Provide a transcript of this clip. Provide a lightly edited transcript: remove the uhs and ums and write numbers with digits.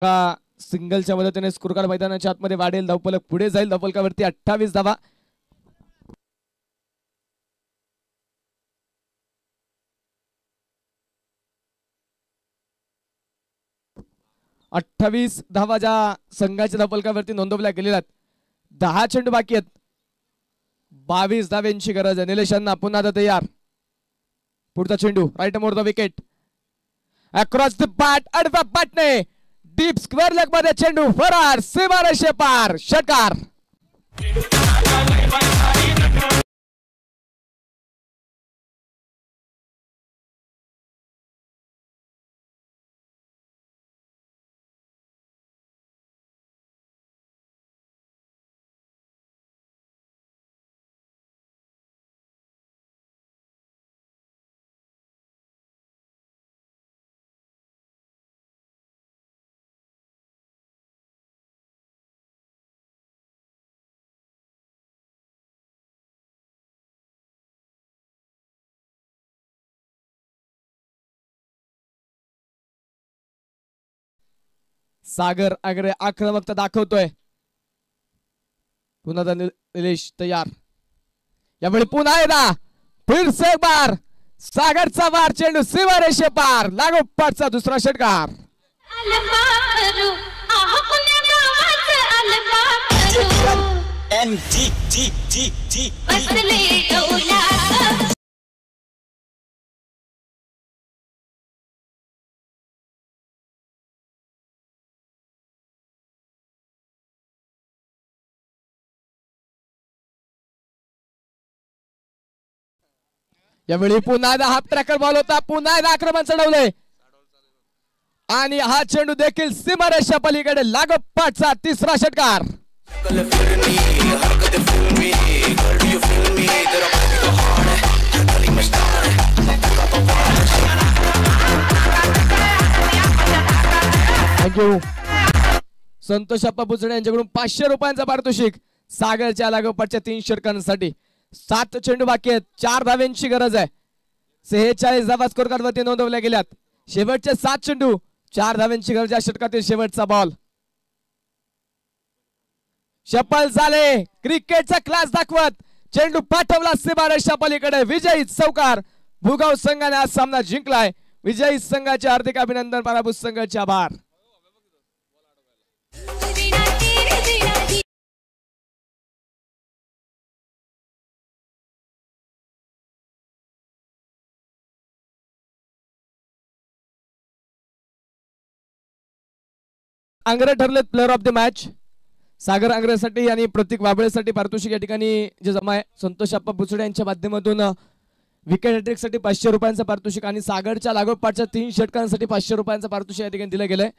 सिंगलच्या मदतीने score card मैदानाच्या आतमध्ये वाढेल, धावफलक पुढे जाईल, धावफलकावरती 28 धावा. अठ्ठावीस धावा ज्या संघाच्या धावफलकावरती नोंदवल्या गेलेल्या. 10 चेंडू बाकी आहेत. 22 धाव्यांची गरज आहे. निलेश अण्णा पुन्हा तयार. पुढचा चेंडू right more the wicket, across the bat, आडव्या बॅटने डीप स्क्वेअर लेग मध्ये चेंडू फरार, सीमारेषे पार, षटकार. सागर आगरे आक्रमकता दाखवतोय. पुन्हा निलेश तयार. यावेळी पुन्हा एकदा फिर से एक बार सागरचा वार, चेंडू सीमारेषे पार, लागोपाठचा दुसरा षटकार. यावेळी पुन्हा एकदा हाफ ट्रॅकर बॉल होता, पुन्हा एकदा आक्रमण चढवलंय आणि हा चेंडू देखील सीमारेषा पलीकडे, लागोपाठचा तिसरा षटकार. थँक्यू. संतोष अप्पा बुचडे यांच्याकडून 500 रुपयांचा पारितोषिक सागरच्या लागोपाठच्या 3 षटकांसाठी. 7 चेंडू बाकी आहेत. 4 धाव्यांची गरज आहे. 46 धावा स्कोर कार्ड वरती नोंदवल्या गेल्यात. शेवटचे 7 चेंडू, 4 धाव्यांची गरज आहे. षटकातील शेवटचा बॉल. शपल झाले. क्रिकेटचा क्लास दाखवत चेंडू पाठवला सीमारेषा पलीकडे. विजयी चौकार. भुगाव संघाने आज सामना जिंकलाय. विजयी संघाचे हार्दिक अभिनंदन. पराभूत संघाचे आभार. आंग्रे ठरलेत player of the match. Sagar आंग्रेसाठी आणि प्रतीक वाबळेसाठी पारितोषिक या ठिकाणी जे जमा आहे. संतोष अप्पा बुचडे यांच्या माध्यमातून विकेट हॅट्रिक साठी 500 रुपयांचा पारितोषिक आणि सागरच्या लागोपाठच्या 3 षटकांसाठी 500 रुपयांचा पारितोषिक या ठिकाणी दिलं गेलंय.